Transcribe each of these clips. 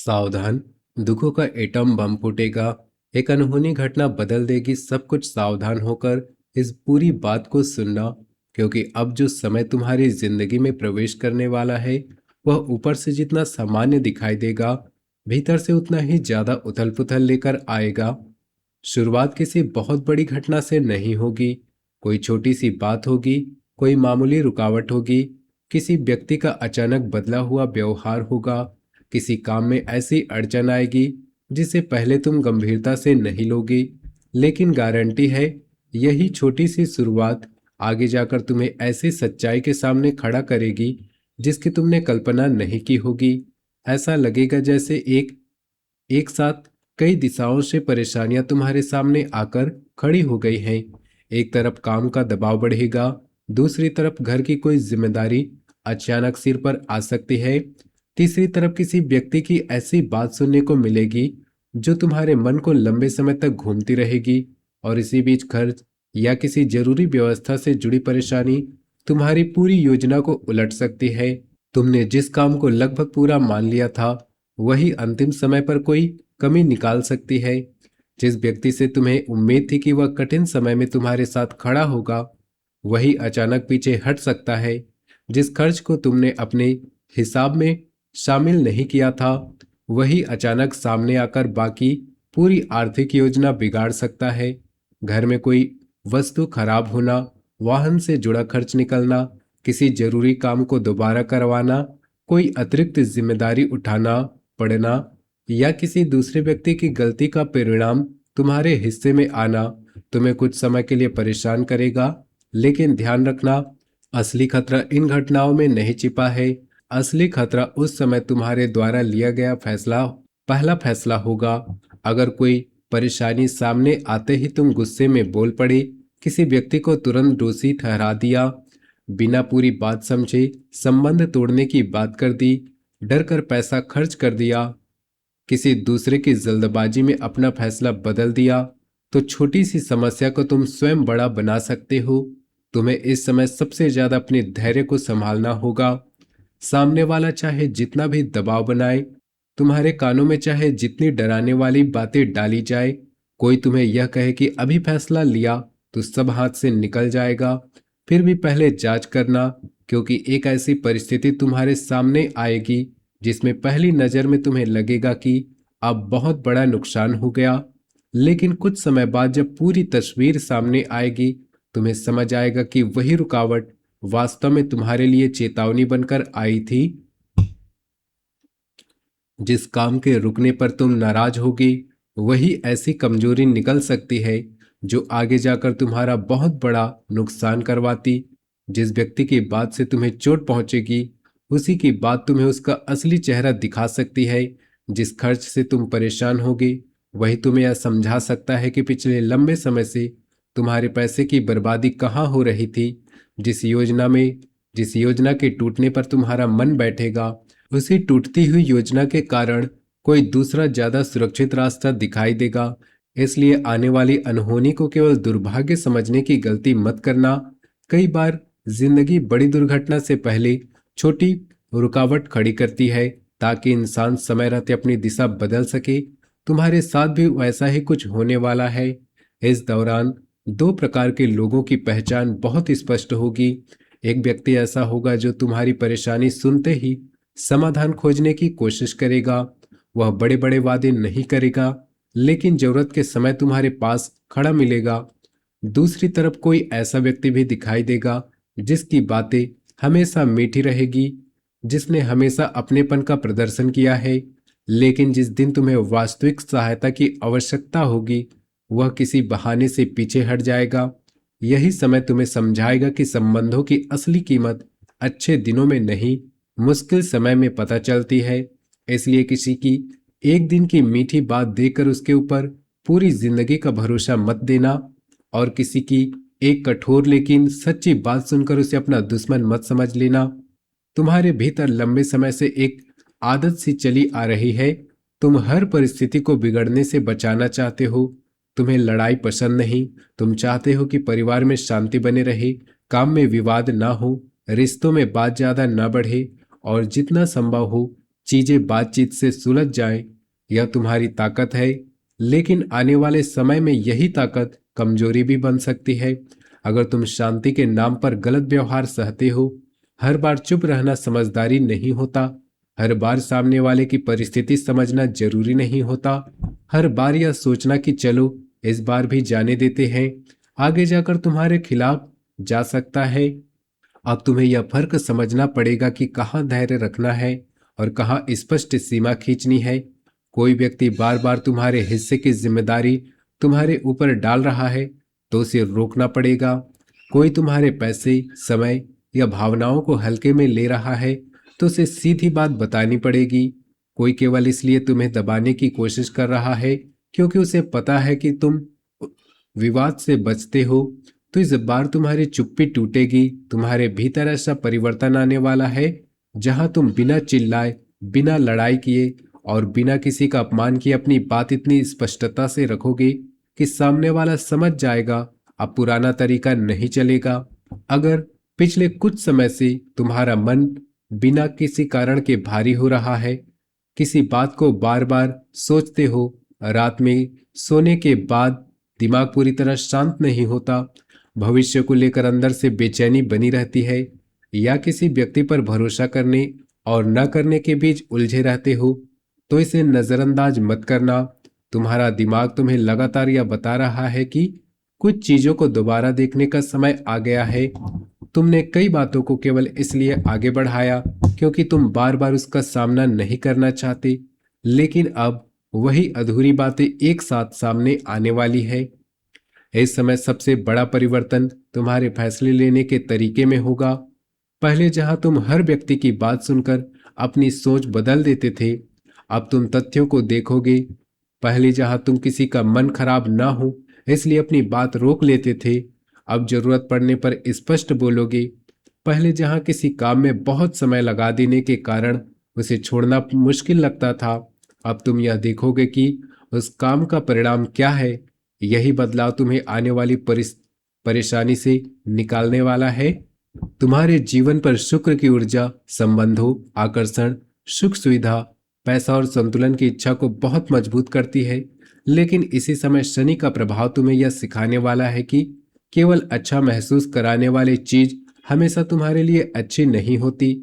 सावधान, दुखों का एटम बम फूटेगा। एक अनहोनी घटना बदल देगी सब कुछ। सावधान होकर इस पूरी बात को सुनना, क्योंकि अब जो समय तुम्हारी जिंदगी में प्रवेश करने वाला है वह ऊपर से जितना सामान्य दिखाई देगा, भीतर से उतना ही ज्यादा उथल पुथल लेकर आएगा। शुरुआत किसी बहुत बड़ी घटना से नहीं होगी। कोई छोटी सी बात होगी, कोई मामूली रुकावट होगी, किसी व्यक्ति का अचानक बदला हुआ व्यवहार होगा, किसी काम में ऐसी अड़चन आएगी जिसे पहले तुम गंभीरता से नहीं लोगी। लेकिन गारंटी है, यही छोटी सी शुरुआत आगे जाकर तुम्हें ऐसी सच्चाई के सामने खड़ा करेगी जिसकी तुमने कल्पना नहीं की होगी। ऐसा लगेगा जैसे एक एक साथ कई दिशाओं से परेशानियां तुम्हारे सामने आकर खड़ी हो गई हैं। एक तरफ काम का दबाव बढ़ेगा, दूसरी तरफ घर की कोई जिम्मेदारी अचानक सिर पर आ सकती है, तीसरी तरफ किसी व्यक्ति की ऐसी बात सुनने को मिलेगी जो तुम्हारे मन को लंबे समय तक घूमती रहेगी। और इसी बीच खर्च या किसी जरूरी व्यवस्था से जुड़ी परेशानी तुम्हारी पूरी योजना को उलट सकती है। तुमने जिस काम को लगभग पूरा मान लिया था, वही अंतिम समय पर कोई कमी निकाल सकती है। जिस व्यक्ति से तुम्हें उम्मीद थी कि वह कठिन समय में तुम्हारे साथ खड़ा होगा, वही अचानक पीछे हट सकता है। जिस खर्च को तुमने अपने हिसाब में शामिल नहीं किया था, वही अचानक सामने आकर बाकी पूरी आर्थिक योजना बिगाड़ सकता है। घर में कोई वस्तु खराब होना, वाहन से जुड़ा खर्च निकलना, किसी जरूरी काम को दोबारा करवाना, कोई अतिरिक्त जिम्मेदारी उठाना पड़ना, या किसी दूसरे व्यक्ति की गलती का परिणाम तुम्हारे हिस्से में आना तुम्हें कुछ समय के लिए परेशान करेगा। लेकिन ध्यान रखना, असली खतरा इन घटनाओं में नहीं छिपा है। असली खतरा उस समय तुम्हारे द्वारा लिया गया पहला फैसला होगा। अगर कोई परेशानी सामने आते ही तुम गुस्से में बोल पड़े, किसी व्यक्ति को तुरंत दोषी ठहरा दिया, बिना पूरी बात समझे संबंध तोड़ने की बात कर दी, डर कर पैसा खर्च कर दिया, किसी दूसरे की जल्दबाजी में अपना फैसला बदल दिया, तो छोटी सी समस्या को तुम स्वयं बड़ा बना सकते हो। तुम्हें इस समय सबसे ज्यादा अपने धैर्य को संभालना होगा। सामने वाला चाहे जितना भी दबाव बनाए, तुम्हारे कानों में चाहे जितनी डराने वाली बातें डाली जाए, कोई तुम्हें यह कहे कि अभी फैसला लिया तो सब हाथ से निकल जाएगा, फिर भी पहले जांच करना, क्योंकि एक ऐसी परिस्थिति तुम्हारे सामने आएगी जिसमें पहली नजर में तुम्हें लगेगा कि अब बहुत बड़ा नुकसान हो गया। लेकिन कुछ समय बाद जब पूरी तस्वीर सामने आएगी, तुम्हें समझ आएगा कि वही रुकावट वास्तव में तुम्हारे लिए चेतावनी बनकर आई थी। जिस काम के रुकने पर तुम नाराज होगी, वही ऐसी कमजोरी निकल सकती है जो आगे जाकर तुम्हारा बहुत बड़ा नुकसान करवाती। जिस व्यक्ति की बात से तुम्हें चोट पहुंचेगी, उसी की बात तुम्हें उसका असली चेहरा दिखा सकती है। जिस खर्च से तुम परेशान होगे, वही तुम्हें यह समझा सकता है कि पिछले लंबे समय से तुम्हारे पैसे की बर्बादी कहाँ हो रही थी। जिस योजना के टूटने पर तुम्हारा मन बैठेगा, उसी टूटती हुई योजना के कारण कोई दूसरा ज्यादा सुरक्षित रास्ता दिखाई देगा। इसलिए आने वाली अनहोनी को केवल दुर्भाग्य समझने की गलती मत करना। कई बार जिंदगी बड़ी दुर्घटना से पहले छोटी रुकावट खड़ी करती है, ताकि इंसान समय रहते अपनी दिशा बदल सके। तुम्हारे साथ भी वैसा ही कुछ होने वाला है। इस दौरान दो प्रकार के लोगों की पहचान बहुत स्पष्ट होगी। एक व्यक्ति ऐसा होगा जो तुम्हारी परेशानी सुनते ही समाधान खोजने की कोशिश करेगा। वह बड़े बड़े वादे नहीं करेगा, लेकिन जरूरत के समय तुम्हारे पास खड़ा मिलेगा। दूसरी तरफ कोई ऐसा व्यक्ति भी दिखाई देगा जिसकी बातें हमेशा मीठी रहेगी, जिसने हमेशा अपनेपन का प्रदर्शन किया है। लेकिन जिस दिन तुम्हें वास्तविक सहायता की आवश्यकता होगी, वह किसी बहाने से पीछे हट जाएगा। यही समय तुम्हें समझाएगा कि संबंधों की असली कीमत अच्छे दिनों में नहीं, मुश्किल समय में पता चलती है। इसलिए किसी की एक दिन की मीठी बात देकर उसके ऊपर पूरी जिंदगी का भरोसा मत देना, और किसी की एक कठोर लेकिन सच्ची बात सुनकर उसे अपना दुश्मन मत समझ लेना। तुम्हारे भीतर लंबे समय से एक आदत सी चली आ रही है। तुम हर परिस्थिति को बिगड़ने से बचाना चाहते हो। तुम्हें लड़ाई पसंद नहीं। तुम चाहते हो कि परिवार में शांति बने रहे, काम में विवाद ना हो, रिश्तों में बात ज्यादा ना बढ़े, और जितना संभव हो चीजें बातचीत से सुलझ जाएं, यह तुम्हारी ताकत है। लेकिन आने वाले समय में यही ताकत कमजोरी भी बन सकती है। अगर तुम शांति के नाम पर गलत व्यवहार सहते हो, हर बार चुप रहना समझदारी नहीं होता। हर बार सामने वाले की परिस्थिति समझना जरूरी नहीं होता। हर बार यह सोचना कि चलो इस बार भी जाने देते हैं, आगे जाकर तुम्हारे खिलाफ जा सकता है। अब तुम्हें यह फर्क समझना पड़ेगा कि कहाँ धैर्य रखना है और कहाँ स्पष्ट सीमा खींचनी है। कोई व्यक्ति बार बार तुम्हारे हिस्से की जिम्मेदारी तुम्हारे ऊपर डाल रहा है तो उसे रोकना पड़ेगा। कोई तुम्हारे पैसे, समय या भावनाओं को हल्के में ले रहा है तो उसे सीधी बात बतानी पड़ेगी। कोई केवल इसलिए तुम्हें दबाने की कोशिश कर रहा है क्योंकि उसे पता है कि तुम विवाद से बचते हो, तो इस बार तुम्हारी चुप्पी टूटेगी। तुम्हारे भीतर ऐसा परिवर्तन आने वाला है जहां तुम बिना चिल्लाए, बिना लड़ाई किए और बिना किसी का अपमान किए अपनी बात इतनी स्पष्टता से रखोगे कि सामने वाला समझ जाएगा अब पुराना तरीका नहीं चलेगा। अगर पिछले कुछ समय से तुम्हारा मन बिना किसी कारण के भारी हो रहा है, किसी बात को बार बार सोचते हो, रात में सोने के बाद दिमाग पूरी तरह शांत नहीं होता, भविष्य को लेकर अंदर से बेचैनी बनी रहती है, या किसी व्यक्ति पर भरोसा करने और न करने के बीच उलझे रहते हो, तो इसे नजरअंदाज मत करना। तुम्हारा दिमाग तुम्हें लगातार यह बता रहा है कि कुछ चीजों को दोबारा देखने का समय आ गया है। तुमने कई बातों को केवल इसलिए आगे बढ़ाया क्योंकि तुम बार बार उसका सामना नहीं करना चाहते, लेकिन अब वही अधूरी बातें एक साथ सामने आने वाली है। इस समय सबसे बड़ा परिवर्तन तुम्हारे फैसले लेने के तरीके में होगा। पहले जहां तुम हर व्यक्ति की बात सुनकर अपनी सोच बदल देते थे, अब तुम तथ्यों को देखोगे। पहले जहां तुम किसी का मन खराब ना हो इसलिए अपनी बात रोक लेते थे, अब जरूरत पड़ने पर स्पष्ट बोलोगे। पहले जहां किसी काम में बहुत समय लगा देने के कारण उसे छोड़ना मुश्किल लगता था, अब तुम यह देखोगे कि उस काम का परिणाम क्या है। यही बदलाव तुम्हें आने वाली परेशानी से निकालने वाला है। तुम्हारे जीवन पर शुक्र की ऊर्जा संबंधों, आकर्षण, सुख सुविधा, पैसा और संतुलन की इच्छा को बहुत मजबूत करती है। लेकिन इसी समय शनि का प्रभाव तुम्हें यह सिखाने वाला है कि केवल अच्छा महसूस कराने वाली चीज हमेशा तुम्हारे लिए अच्छी नहीं होती।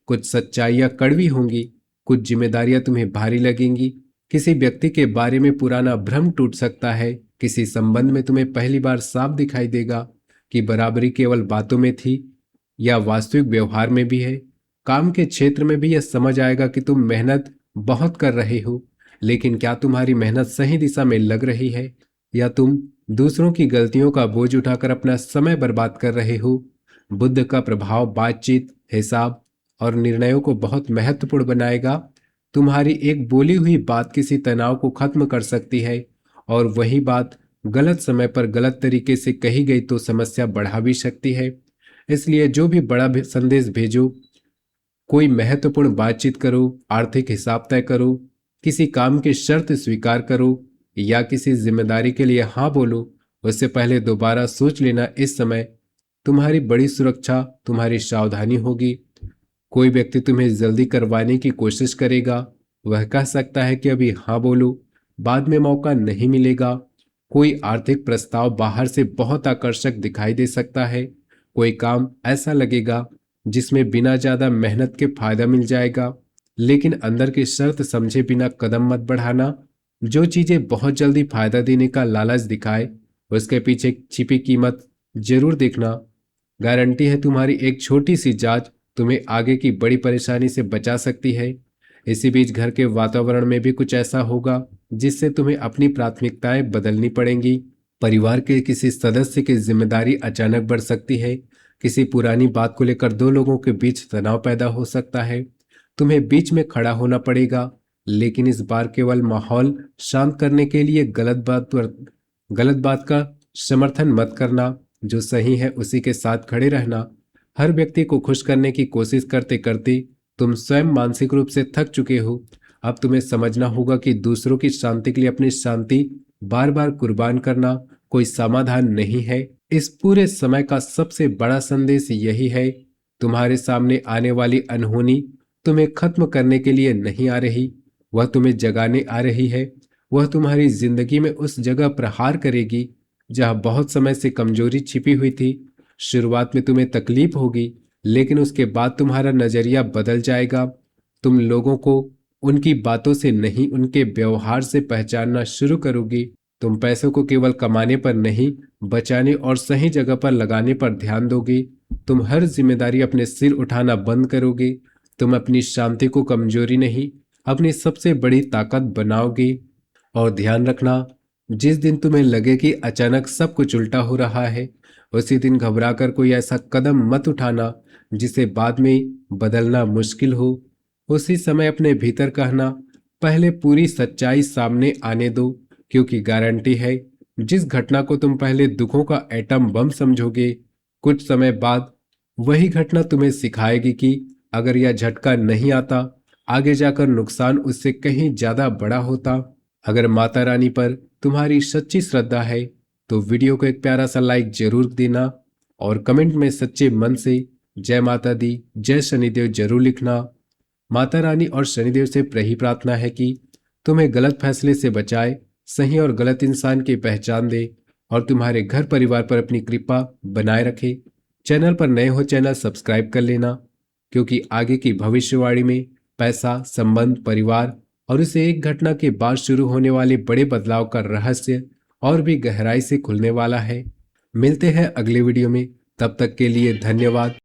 कुछ सच्चाइयां कड़वी होंगी, कुछ जिम्मेदारियां तुम्हें भारी लगेंगी, किसी व्यक्ति के बारे में पुराना भ्रम टूट सकता है, किसी संबंध में तुम्हें पहली बार साफ दिखाई देगा कि बराबरी केवल बातों में थी या वास्तविक व्यवहार में भी है। काम के क्षेत्र में भी यह समझ आएगा कि तुम मेहनत बहुत कर रहे हो, लेकिन क्या तुम्हारी मेहनत सही दिशा में लग रही है या तुम दूसरों की गलतियों का बोझ उठाकर अपना समय बर्बाद कर रहे हो। बुद्ध का प्रभाव बातचीत, हिसाब और निर्णयों को बहुत महत्वपूर्ण बनाएगा। तुम्हारी एक बोली हुई बात किसी तनाव को खत्म कर सकती है, और वही बात गलत समय पर गलत तरीके से कही गई तो समस्या बढ़ा भी सकती है। इसलिए जो भी बड़ा संदेश भेजो, कोई महत्वपूर्ण बातचीत करो, आर्थिक हिसाब तय करो, किसी काम की शर्त स्वीकार करो या किसी जिम्मेदारी के लिए हाँ बोलो, उससे पहले दोबारा सोच लेना। इस समय तुम्हारी बड़ी सुरक्षा तुम्हारी सावधानी होगी। कोई व्यक्ति तुम्हें जल्दी करवाने की कोशिश करेगा, वह कह सकता है कि अभी हाँ बोलो, बाद में मौका नहीं मिलेगा। कोई आर्थिक प्रस्ताव बाहर से बहुत आकर्षक दिखाई दे सकता है। कोई काम ऐसा लगेगा जिसमें बिना ज्यादा मेहनत के फायदा मिल जाएगा, लेकिन अंदर की शर्त समझे बिना कदम मत बढ़ाना। जो चीजें बहुत जल्दी फायदा देने का लालच दिखाए, उसके पीछे छिपी कीमत जरूर देखना। गारंटी है तुम्हारी एक छोटी सी जांच तुम्हें आगे की बड़ी परेशानी से बचा सकती है। इसी बीच घर के वातावरण में भी कुछ ऐसा होगा जिससे तुम्हें अपनी प्राथमिकताएं बदलनी पड़ेंगी। परिवार के किसी सदस्य की जिम्मेदारी अचानक बढ़ सकती है। किसी पुरानी बात को लेकर दो लोगों के बीच तनाव पैदा हो सकता है। तुम्हें बीच में खड़ा होना पड़ेगा, लेकिन इस बार केवल माहौल शांत करने के लिए गलत बात का समर्थन मत करना। जो सही है उसी के साथ खड़े रहना। हर व्यक्ति को खुश करने की कोशिश करते करते तुम स्वयं मानसिक रूप से थक चुके हो। अब तुम्हें समझना होगा कि दूसरों की शांति के लिए अपनी शांति बार बार कुर्बान करना कोई समाधान नहीं है। इस पूरे समय का सबसे बड़ा संदेश यही है, तुम्हारे सामने आने वाली अनहोनी तुम्हें खत्म करने के लिए नहीं आ रही, वह तुम्हें जगाने आ रही है। वह तुम्हारी जिंदगी में उस जगह प्रहार करेगी जहां बहुत समय से कमजोरी छिपी हुई थी। शुरुआत में तुम्हें तकलीफ होगी, लेकिन उसके बाद तुम्हारा नजरिया बदल जाएगा। तुम लोगों को उनकी बातों से नहीं, उनके व्यवहार से पहचानना शुरू करोगी। तुम पैसों को केवल कमाने पर नहीं, बचाने और सही जगह पर लगाने पर ध्यान दोगी। तुम हर जिम्मेदारी अपने सिर उठाना बंद करोगे। तुम अपनी शांति को कमजोरी नहीं, अपनी सबसे बड़ी ताकत बनाओगे। और ध्यान रखना, जिस दिन तुम्हें लगे कि अचानक सब कुछ उल्टा हो रहा है, उसी दिन घबराकर कोई ऐसा कदम मत उठाना जिसे बाद में बदलना मुश्किल हो। उसी समय अपने भीतर कहना, पहले पूरी सच्चाई सामने आने दो, क्योंकि गारंटी है जिस घटना को तुम पहले दुखों का एटम बम समझोगे, कुछ समय बाद वही घटना तुम्हें सिखाएगी कि अगर यह झटका नहीं आता, आगे जाकर नुकसान उससे कहीं ज्यादा बड़ा होता। अगर माता रानी पर तुम्हारी सच्ची श्रद्धा है तो वीडियो को एक प्यारा सा लाइक जरूर देना, और कमेंट में सच्चे मन से जय माता दी, जय शनिदेव जरूर लिखना। माता रानी और शनिदेव से यही प्रार्थना है कि तुम्हें गलत फैसले से बचाए, सही और गलत इंसान की पहचान दे, और तुम्हारे घर परिवार पर अपनी कृपा बनाए रखे। चैनल पर नए हो, चैनल सब्सक्राइब कर लेना, क्योंकि आगे की भविष्यवाणी में पैसा, संबंध, परिवार और इसे एक घटना के बाद शुरू होने वाले बड़े बदलाव का रहस्य और भी गहराई से खुलने वाला है। मिलते हैं अगले वीडियो में, तब तक के लिए धन्यवाद।